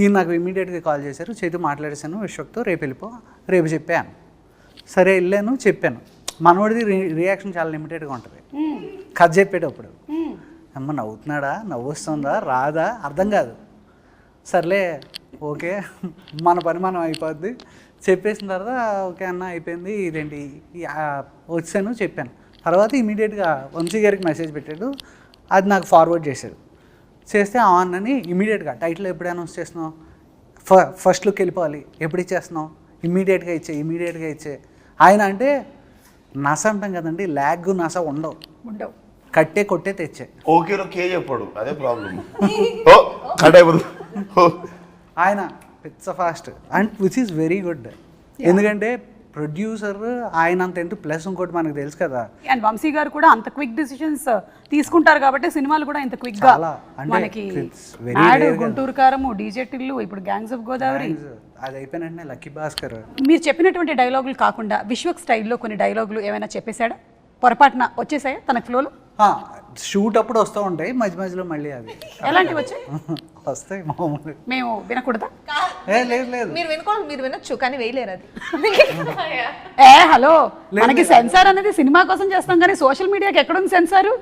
ఈయన నాకు ఇమీడియట్గా కాల్ చేశారు, చేతు మాట్లాడేశాను విశ్వక్తో, రేపు చెప్పాను. సరే వెళ్ళాను, చెప్పాను. మనోడిది రియాక్షన్ చాలా లిమిటెడ్గా ఉంటుంది కథ చెప్పేటప్పుడు. అమ్మ నవ్వుతున్నాడా, నవ్వు వస్తుందా, రాదా అర్థం కాదు. సర్లే ఓకే మన పని మనం అయిపోద్ది చెప్పేసిన తర్వాత ఓకే అన్న అయిపోయింది, ఇదేంటి వచ్చాను చెప్పాను. తర్వాత ఇమీడియట్గా వంశీ గారికి మెసేజ్ పెట్టాడు, అది నాకు ఫార్వర్డ్ చేశాడు. చేస్తే అన్నని ఇమీడియట్గా టైటిల్ ఎప్పుడు అనౌన్స్ చేస్తున్నావు, ఫస్ట్ లుక్ వెళ్ళిపోవాలి, ఎప్పుడు ఇచ్చేస్తున్నావు, ఇమీడియట్గా ఇచ్చే. ఆయన అంటే నస అంటాం కదండి, ల్యాగ్ నస ఉండవు, కొట్టే తెచ్చే. ఓకేలో కే చెప్పాడు, అదే ప్రాబ్లం. ఓ కట్ అయిపోతుంది. ఆయన పిచ్చ fast and which is very good. ఎందుకంటే ప్రొడ్యూసర్ ఆయన అంత ఎంత ప్లస్ ఇంకోటి మనకు తెలుసు కదా. అండ్ వంశీ గారు కూడా అంత క్విక్ డిసిషన్స్ తీసుకుంటారు కాబట్టి సినిమాలు కూడా ఇంత క్విక్ గా చాలా, అంటే మనకి it's very నాడు, rare గుంటూరు కారము, డీజే టిల్లు, ఇప్పుడు గ్యాంగ్స్ ఆఫ్ గోదావరి. అది అయిపోయిన వెంటనే లక్కీ భాస్కర్. మీరు చెప్పినటువంటి డైలాగులు కాకుండా విశ్వక్ స్టైల్లో కొన్ని డైలాగులు ఏమైనా చెప్పేశాడా, పొరపాటున వచ్చేసాయా తన ఫ్లోలో? షూట్ అప్పుడు వస్తూ ఉంటాయి, మధ్య మధ్యలో మళ్ళీ అవి ఎలాంటివి వచ్చాయి? వస్తాయి మామూలు. మేము వినకూడదా? లేదు మీరు వినొచ్చు కానీ వేయలేరు అది. హలో, మనకి సెన్సార్ అనేది సినిమా కోసం చేస్తాం కానీ సోషల్ మీడియాకి ఎక్కడుంది సెన్సారు?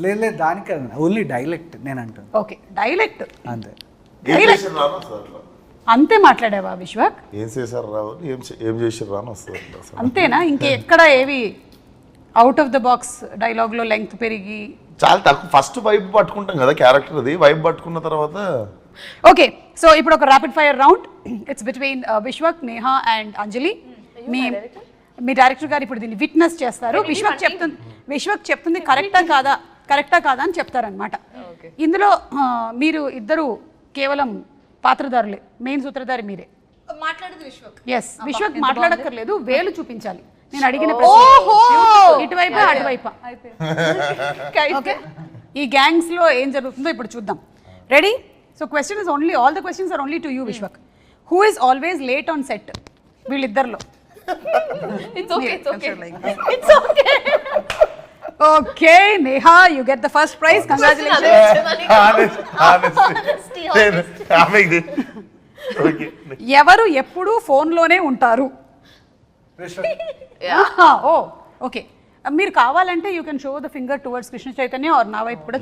లేదు దానికి కాదు, ఓన్లీ డైలెక్ట్ నేను అంటాను. ఓకే, డైలెక్ట్ అంతే. ఏం చేసారు రాను వస్తుంది, అంతే మాట్లాడావా విశ్వక్? ఏం చేశారు రావు, ఏం చేసారు రాను వస్తుంది. అంతేనా? ఇంకెక్కడ ఏవి అవుట్ ఆఫ్ ద బాక్స్ డైలాగ్లో లెంగ్త్ పెరిగి? చాలా తక్కువ. ఫస్ట్ వైబ్ పట్టుకుంటాం కదా క్యారెక్టర్, అది వైబ్ పట్టుకున్న తర్వాత. ఓకే, సో ఇప్పుడు ఒక rapid fire round. It's between Vishwak, Neha and Anjali. Me director గారు ఇప్పుడు దీన్ని విట్నెస్ చేస్తారు. విశ్వక్ చెప్తుంది కరెక్టా కాదా అని చెప్తారనమాట. ఇందులో మీరు ఇద్దరు కేవలం పాత్రధారులే, మెయిన్ సూత్రధారి మీరే. మాట్లాడేది విశ్వక్. ఎస్, విశ్వక్ మాట్లాడక్కర్లేదు, వేలు చూపించాలి. నేను అడిగిన ఇటువైపు అటువైపు. ఓకే, ఈ గ్యాంగ్స్ లో ఏం జరుగుతుందో ఇప్పుడు చూద్దాం. Ready? So question is only, all the questions are only to you Vishwak. Who is always late on set వీళ్ళిద్దరిలో? Okay Neha, you get the first prize. Congratulations. ఎవరు ఎప్పుడు ఫోన్లోనే ఉంటారు? ఓ ఓకే, మీరు కావాలంటే you can show the finger towards Krishna Chaitanya or నా వైపు కూడా.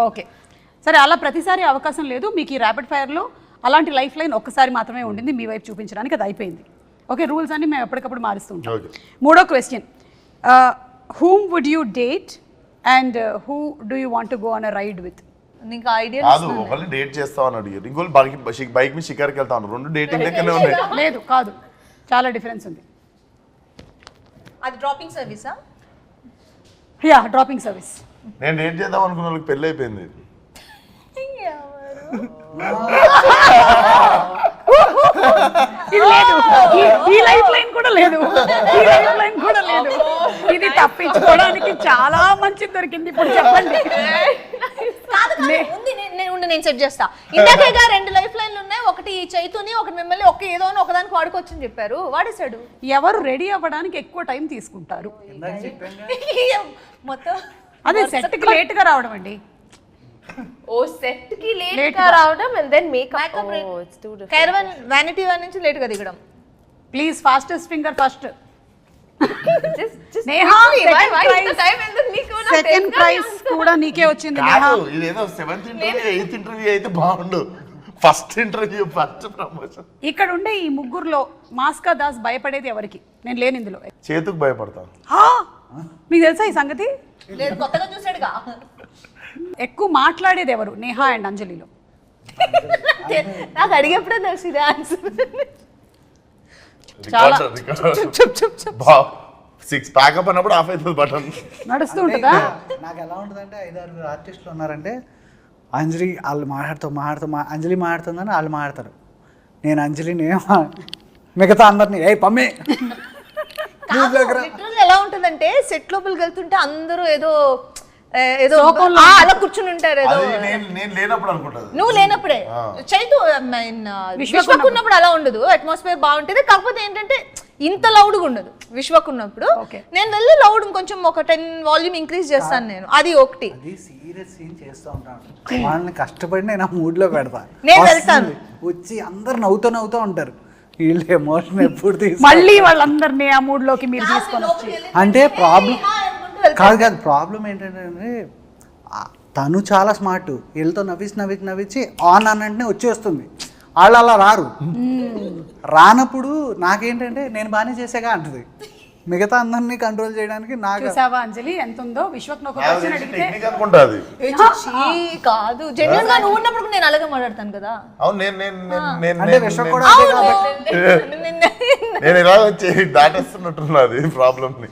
ఓకే సరే, అలా ప్రతిసారి అవకాశం లేదు మీకు. ఈ ర్యాపిడ్ ఫైర్లో అలాంటి లైఫ్ లైన్ ఒక్కసారి మాత్రమే ఉండింది మీ వైపు చూపించడానికి, అది అయిపోయింది. ఓకే, రూల్స్ అన్ని మేము ఎప్పటికప్పుడు మారుస్తూ ఉంటాం. మూడో question, whom would you date and who do you want to go on a ride with? నీకు ఐడియా కాదు, ఒకళ్ళు డేట్ చేస్తామని అడిగారు, ఇంకోళ్ళు బైక్ మీద షికార్కి వెళ్తాను. రెండు డేటింగ్ లెక్కనే ఉన్నాయి. లేదు కాదు, చాలా డిఫరెన్స్ ఉంది. అది డ్రాపింగ్ సర్వీసా? Yeah, dropping service. నేను డేట్ చేద్దాం అనుకున్న వాళ్ళకి పెళ్ళి అయిపోయింది. ఇది లేదు, ఈ లైఫ్ లైన్ కూడా లేదు, ఈ లైఫ్ లైన్ కూడా లేదు. ఇది తప్పించుకోవడానికి చాలా మంచి దొరికింది. ఇప్పుడు చెప్పండి. నేను సెట్ చేస్తా. ఇందాకేగా రెండు లైఫ్ లైన్లు ఉన్నాయి, ఒకటి చైతుని, ఒకటి మిమ్మల్ని, ఏదో అని ఒకదానికి వాడుకోవచ్చని చెప్పారు, వాడేశాడు. ఎవరు రెడీ అవ్వడానికి ఎక్కువ టైం తీసుకుంటారు? మొత్తం అదే సెట్ కి లేట్ గా రావడం అండి. ఓ సెట్ కి లేట్ గా రావడం and then makeup. Oh it's too different. Caravan vanity van నుంచి లేట్ గా దిగడం. Please fastest finger first. just Neha, second prize కూడా నీకే వచ్చింది నేహా. కాదు, ఇదేదో 7th ఇంటర్వ్యూ 8th ఇంటర్వ్యూ అయితే బాగుండు. First interview, first promotion. ఇక్కడ ఉండే ఈ ముగ్గురులో మాస్కా దాస్ భయపడేది ఎవరికి? నేను లేని ఇందులో. చేతుకు భయపడతాను. మీకు తెలుసా ఈ సంగతి? లేదు, కొత్తగా చూసాడుగా. ఎక్కువ మాట్లాడేది ఎవరు నేహా అండ్ అంజలిలో? నాకు అడిగేప్పుడే తెలిసింది ఆన్సర్. చాలా 6 ప్యాకప్ అన్నప్పుడు ఆఫ్ అవుతుంది బటన్. నడుస్తూ అంటే ఉంటుందా? ఇంకా నాకు ఎలా ఉంటుందంటే 5-6 ఆర్టిస్టులు ఉన్నారంటే అంజలి వాళ్ళు అంజలి మాట్లాడుతుందని వాళ్ళు మాట్లాడతారు, నేను అంజలిని మిగతా అందరినీ ఏ పమ్మి లిటరల్ ఎలా ఉంటుందంటే సెట్ లోపలికి వెళ్తుంటే అందరూ ఏదో శోకంలో అలా కూర్చుని ఉంటారు ఏదో. అది నేను లేనప్పుడు అనుకుంటది. నువ్వు లేనప్పుడే చైతు విశ్వక్ ఉన్నప్పుడు అలా ఉండదు, అట్మాస్ఫియర్ బాగుంటుంది. కాకపోతే ఏంటంటే ఇంత లౌడ్గా ఉండదు విశ్వక్ ఉన్నప్పుడు. Okay. నేను వెళ్ళి లౌడ్ కొంచెం ఒక 10 వాల్యూమ్ ఇంక్రీజ్ చేస్తాను నేను, అది ఒకటి. అది సీరియస్ సీన్ చేస్తూ ఉంటాను, వాళ్ళని కష్టపడి నేను ఆ మూడ్లో పెడతా. నేను వెళ్తాను. వచ్చి అందరు నవ్వుతూ ఉంటారు, వీళ్ళు ఎమోషన్ ఎప్పుడు మళ్ళీ వాళ్ళందరినీ ఆ మూడ్ లోకి మీరు తీసుకొని వచ్చి అంటే ప్రాబ్లం కాదు ప్రాబ్లం ఏంటంటే తను చాలా స్మార్ట్, వీళ్ళతో నవ్వించి ఆన్ అనంటే వచ్చేస్తుంది, వాళ్ళు అలా రారు. రానప్పుడు నాకేంటంటే నేను బాగానే చేసేగా అంటది, మిగతా అందరినీ కంట్రోల్ చేయడానికి నాకు. చూసావా అంజలి ఎంత ఉందో? విశ్వక్ ఒక క్వశ్చన్ అడిగితే టెక్నిక్ అనుకుంటది. కాదు జెన్యున్ గా నువ్వు ఉన్నప్పుడు నేను అలాగే మాట్లాడతాను కదా. అవును నేను అంటే విశ్వ కూడా అంతే కాబట్టి. నేను ఇలా వచ్చి దాటేస్తున్నట్టున్నది ప్రాబ్లమ్ ని.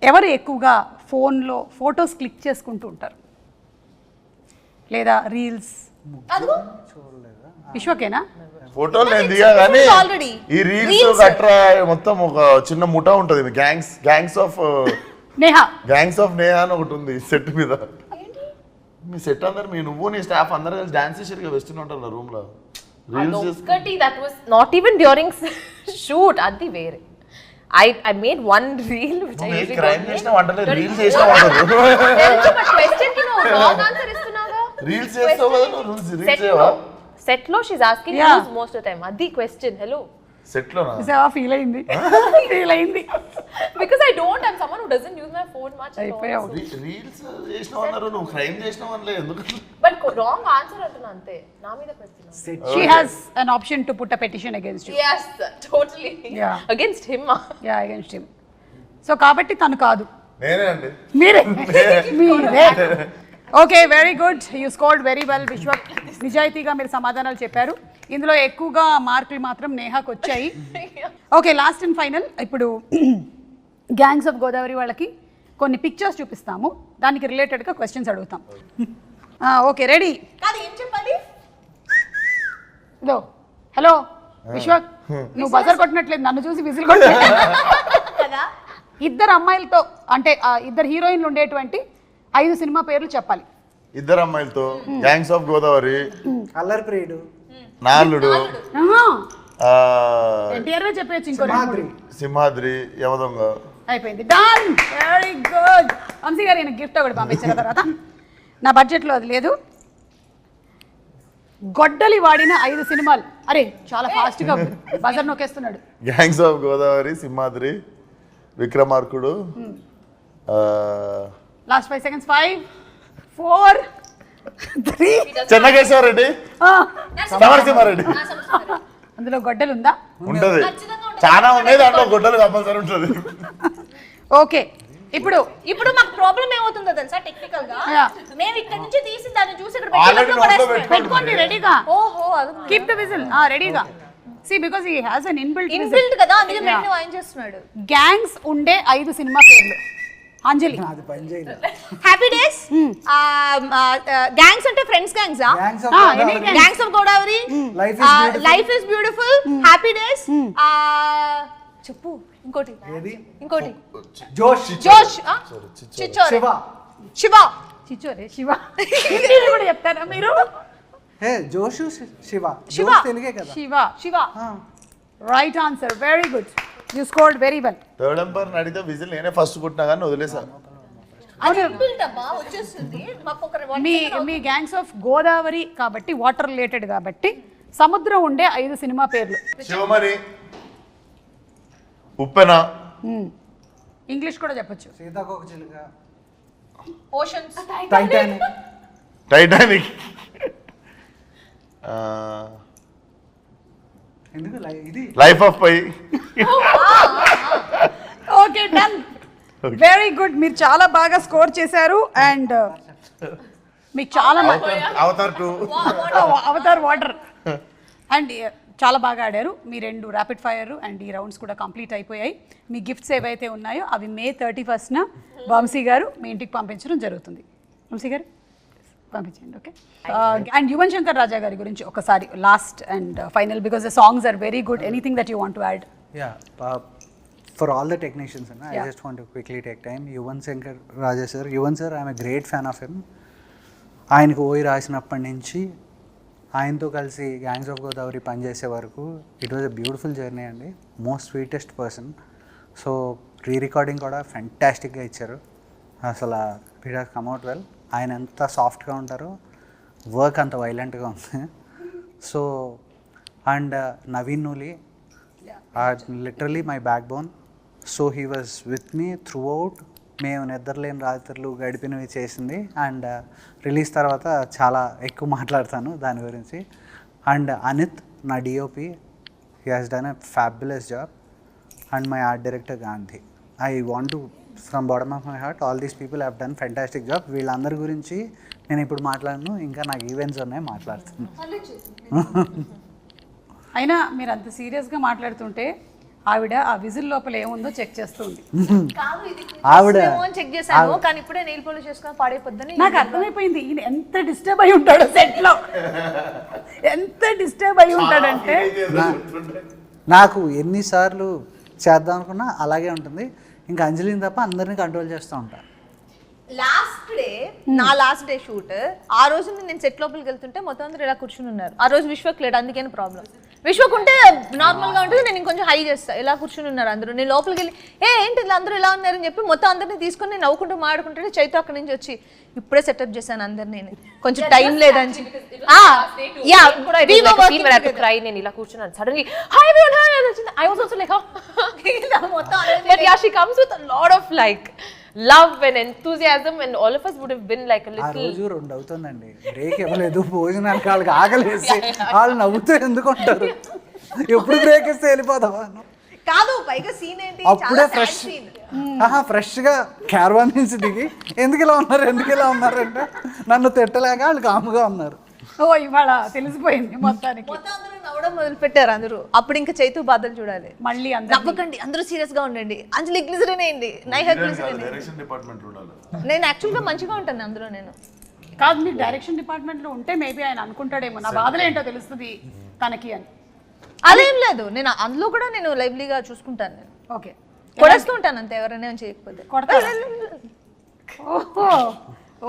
ఎవరు ఎక్కువగా ఫోన్లో ఫొటోస్ క్లిక్ చేసుకుంటూ ఉంటారు లేదా రీల్స్? విశ్వకేనా? ఫోటోలు నేను దిగా కానీ already. ఈ రీల్స్ గట్రా మొత్తం ఒక చిన్న ముఠా ఉంటది, గ్యాంగ్స్ ఆఫ్ నేహా అని ఒకటి ఉంది సెట్ మీద. మీ సెట్ అందరు నువ్వు నీ స్టాఫ్ అందరు కలిసి డాన్స్ చేసేది వెస్ట్ ఉంటారు రూమ్ లో. Reels that was not even during shoot, adi vere. I made one reel which I usually crime don't చేసిన వంటలే రీల్స్ చేసిన వంటలు. తెలుసు, but question ki no wrong answer istunaga. Reels చేస్తావు కదా నువ్వు, రీల్స్ చేయవా? Set lo she's asking Yeah. you most of the time. Adi question, hello. Set లోనా? చూసావా? ఫీల్ అయింది. Because I don't, I'm someone who doesn't use my phone much at all. అయిపోయావు. Reels చేసినావు అన్నారు, నువ్వు క్రైమ్ చేసినావు అనలే ఎందుకు? But wrong answer antuna ante. Na meeda pettuna. She has an option to put a petition against you. Yes, totally. Yeah. Against him. Yeah, against him. So కాబట్టి తను కాదు, నేనే అండి. మీరే. Okay, very good, you scored very well Vishwak. నిజాయితీగా మీరు సమాధానాలు చెప్పారు. ఇందులో ఎక్కువగా మార్కులు మాత్రం నేహాకు వచ్చాయి. ఓకే, లాస్ట్ అండ్ ఫైనల్, ఇప్పుడు గ్యాంగ్స్ ఆఫ్ గోదావరి వాళ్ళకి కొన్ని పిక్చర్స్ చూపిస్తాము, దానికి రిలేటెడ్గా క్వశ్చన్స్ అడుగుతాం. Okay, ready? కాదు ఏం చెప్పాలి? ఇదో హలో విశ్వక్, నువ్వు బజర్ కొట్టినట్లేదు, నన్ను చూసి విజిల్ కొట్టలేదు కదా. ఇద్దరు అమ్మాయిలతో అంటే ఇద్దరు హీరోయిన్లు ఉండేటువంటి 5 సినిమా పేర్లు చెప్పాలి. ఇద్దరు అమ్మాయిలతో గ్యాంగ్స్ ఆఫ్ గోదావరి, అల్లరి ప్రియుడు, నాలుడు, ఎన్టీఆర్ చెప్పచ్చు, ఇంకో సింహాద్రి, సింహాద్రి, యమదొంగ. అయిపోయింది, డన్, వెరీ గుడ్. వంశీ గారు ఈయన గిఫ్ట్ ఒకటి పంపించిన తర్వాత నా బడ్జెట్లో అది లేదు. గొడ్డలి వాడిన 5 సినిమాలు. అరే చాలా ఫాస్ట్గా బజర్ నొక్కేస్తున్నాడు. Gangs of Godavari, Simhadri, Vikramarkudu, last 5 seconds. 5, 4, 3. Chennakesava Reddy, Samarasimha Reddy. అందులో గొడ్డలు ఉందా? ఉంటది, చాలా ఉన్నాయి, దాంట్లో గొడ్డలు కంపల్సరీ ఉంటుంది. ఓకే, ఇప్పుడు మాకు ప్రాబ్లం ఏమవుతుందో తెలుసా? టెక్నికల్ గా Yeah. మేము ఇక్కడ నుంచి తీసి దాన్ని చూసి ఇక్కడ Already పెట్టేటప్పుడు నోట్లో పడేస్తాం. పెట్టుకోండి రెడీగా. ఓహో, అది కీప్ ద విజిల్ రెడీగా. సి because he has an inbuilt inbuilt కదా, అందుకే మెయిన్ వాయిన్ చేస్తున్నాడు. గ్యాంగ్స్ ఉండే 5 సినిమా పేర్లు. అంజలి. అది పని చేయలేదు. హ్యాపీ డేస్, గ్యాంగ్స్ అంటే friends gangs. Gangs of any Godavari. gang. Gangs of Godavari, Life is beautiful. Life is beautiful, happy days. చెప్పు ఇంకోటి, ఏది? ఇంకోటి. జోష్, జోష్, చిచ్చోరే, శివ, శివ, చిచ్చోరే, శివ. హిందీలో కూడా చెప్తారా మీరు? హే జోషు, శివ. శివ. జోష్ తెలుగే కదా. Shiva. Shiva. Right answer, very good, you scored very well. Third umpire అడిగితే విజిల్ నేనే ఫస్ట్ కొట్టినా కానీ వదిలేసా. అది ఇన్బిల్ట్ అమ్మా, వచ్చేస్తుంది. మాకు ఒక మీ గ్యాంగ్స్ ఆఫ్ గోదావరి కాబట్టి వాటర్ రిలేటెడ్ కాబట్టి సముద్రం ఉండే 5 సినిమా పేర్లు. శివమణి, ఉప్పెన, ఇంగ్లీష్ కూడా చెప్పొచ్చు. సీతాకోక చిలుక, ఓషన్స్, టైటానిక్, టైటానిక్, ఎందుకు ఇది Life of Pi. Okay, done, very good, మీరు చాలా బాగా స్కోర్ చేశారు. అండ్ మీకు చాలా అవతార్ 2, అవతార్ వాటర్. అండ్ చాలా బాగా ఆడారు. మీ 2 ర్యాపిడ్ ఫైర్ అండ్ ఈ రౌండ్స్ కూడా కంప్లీట్ అయిపోయాయి. మీ గిఫ్ట్స్ ఏవైతే ఉన్నాయో అవి May 31st వంశీ గారు మీ ఇంటికి పంపించడం జరుగుతుంది. వంశీ గారు పంపించండి. ఓకే. అండ్ యువన్ శంకర్ రాజా గారి గురించి ఒకసారి last and final, because the songs are very good. Anything that you want to add? For all the technicians, I just want to quickly take time. Yuvan Shankar Raja sir, Yuvan sir, I am a great fan of him. ఆయనకు ఓయి రాసినప్పటి నుంచి ఆయనతో కలిసి gangs of Godavari పనిచేసే వరకు it was a beautiful journey అండి. Most sweetest person. So re recording కూడా ఫెంటాస్టిక్గా ఇచ్చారు. అసలు it has come out well. ఆయన ఎంత సాఫ్ట్గా ఉంటారో వర్క్ అంత వైలెంట్గా ఉంది. So and Naveen Nooli literally my backbone. So he was with me throughout. మేము నిద్రలేని రాత్రులు గడిపినవి చేసింది. అండ్ రిలీజ్ తర్వాత చాలా ఎక్కువ మాట్లాడతాను దాని గురించి. అండ్ అనిత్ నా DOP, he has done a fabulous job. And my art director Gandhi. I want to from bottom of my heart, all these people have done fantastic job. వీళ్ళందరి గురించి నేను ఇప్పుడు మాట్లాడను, ఇంకా నాకు ఈవెంట్స్ ఉన్నాయి, మాట్లాడుతాను. అయినా మీరు అంత సీరియస్గా మాట్లాడుతుంటే ఆవిడ ఆ విజిల్ లోపల ఏముందో చెక్ చేస్తుంది. ఆవిడ చెక్ చేశాను కానీ ఇప్పుడే నెయిల్ పాలిష్ చేసుకొని పాడైపోద్దని నాకు అర్థమైపోయింది ఈయన ఎంత డిస్టర్బ్ అయి ఉంటాడు సెట్లో. ఎంత డిస్టర్బ్ అయి ఉంటాడంటే నాకు ఎన్నిసార్లు చేద్దాం అనుకున్నా అలాగే ఉంటుంది. ఇంకా అంజలిని తప్ప అందరినీ కంట్రోల్ చేస్తూ ఉంటాను. లాస్ట్ డే షూట్ ఆ రోజు నేను సెట్ లోపలికి వెళ్తుంటే మొత్తం అందరూ ఇలా కూర్చుని ఉన్నారు. ఆ రోజు విశ్వక్ లేడు, అందుకని ప్రాబ్లం. విశ్వక్ ఉంటే నార్మల్ గా ఉంటుంది, నేను ఇంకొంచెం హై చేస్తా. ఇలా కూర్చుని ఉన్నారు అందరూ. నేను లోపలికి వెళ్ళి ఏంటి ఇలా అందరూ ఇలా ఉన్నారని చెప్పి మొత్తం అందరినీ తీసుకొని నేను నవ్వుకుంటూ మాడుకుంటే చైతు అక్కడి నుంచి వచ్చి ఇప్పుడే సెటప్ చేశాను అందరినీ, నేను కొంచెం టైం లేదని నేను ఇలా కూర్చున్నాను. సడన్లీ హాయ్ ఎవరీవన్ హాయ్ అని వచ్చింది. I was also like but yeah she comes with a lot of like love and enthusiasm, and all of us would have been like a ఆ little. రోజు 2 అవుతుందండి, break ఇవ్వలేదు. భోజనానికి వాళ్ళకి ఆకలేసి వాళ్ళు నవ్వుతూ ఎందుకు ఉంటారు? ఎప్పుడు బ్రేక్ ఇస్తే వెళ్ళిపోతావా? కాదు, పైగా సీన్ ఏంటి, అప్పుడే ఫ్రెష్గా క్యారవాన్ నుంచి దిగి ఎందుకు ఇలా ఉన్నారు అంటే నన్ను తిట్టలేక వాళ్ళు కాముగా ఉన్నారు. ఓ ఇవాళ తెలిసిపోయింది మొత్తానికి. మొత్తం అందరూ నవ్వడం మొదలు పెట్టారు అందరూ. అప్పుడు ఇంకా చైతు బాధలు చూడాలి. మళ్ళీ నవ్వకండి, అందరూ సీరియస్ గా ఉండండి. అంజలి గ్లిజరిన్ అయింది, నైహా గ్లిజరిన్. డైరెక్షన్ డిపార్ట్మెంట్ ఉండాలి. నేను యాక్చువల్ గా మంచిగా ఉంటాను అందులో. నేను కాదు, మీరు డైరెక్షన్ డిపార్ట్మెంట్ లో ఉంటే మేబీ ఆయన అనుకుంటాడేమో నా బాధలు ఏంటో తెలుస్తుంది తనకి అని. అదేం లేదు, నేను అందులో కూడా నేను లైవ్లీగా చూసుకుంటాను. నేను ఓకే కొడేస్తూ ఉంటాను అంతే, ఎవరైనా ఏం చేయకపోతే. ఓహో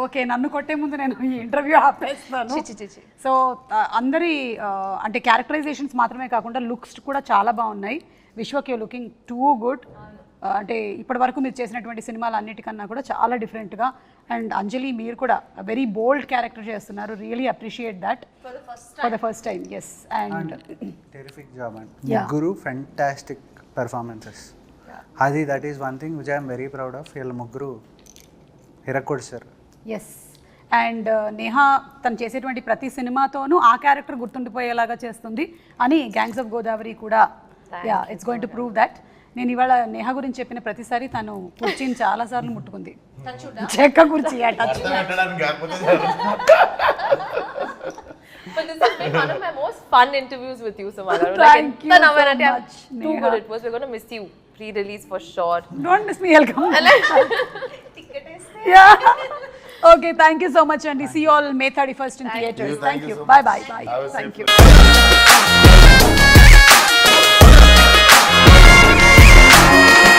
ఓకే, నన్ను కొట్టే ముందు నేను ఈ ఇంటర్వ్యూ ఆపేస్తాను. సో అందరి అంటే క్యారెక్టరైజేషన్స్ మాత్రమే కాకుండా లుక్స్ కూడా చాలా బాగున్నాయి. Vishwak you looking too good. అంటే ఇప్పటి వరకు మీరు చేసినటువంటి సినిమాలు అన్నిటికన్నా కూడా చాలా డిఫరెంట్గా. అండ్ అంజలి మీరు కూడా వెరీ బోల్డ్ క్యారెక్టర్ చేస్తున్నారు. Really appreciate that for the first time. Yes, and terrific job and ముగ్గురు ఫెంటాస్టిక్ పెర్ఫార్మెన్సెస్. అది that is one thing which I'm very proud of. వీళ్ళ ముగ్గురు హిరక్కొడిసారు. ఎస్, అండ్ నేహా తను చేసేటువంటి ప్రతి సినిమాతోనూ ఆ క్యారెక్టర్ గుర్తుండిపోయేలాగా చేస్తుంది అని గ్యాంగ్స్ ఆఫ్ గోదావరి కూడా it's going to prove that. నేను ఇవాళ నేహా గురించి చెప్పిన ప్రతిసారి తను కుర్చీని చాలాసార్లు ముట్టుకుంది. చెక్క కుర్చీ But this has been one of my most fun interviews with you, Samara. Thank you so much, Too good it was. We're going to miss you pre-release for sure. Don't miss me, I'll come. Yeah. Okay, thank you so much, and see you all May 31st in theaters. Thank you. Bye. Thank you.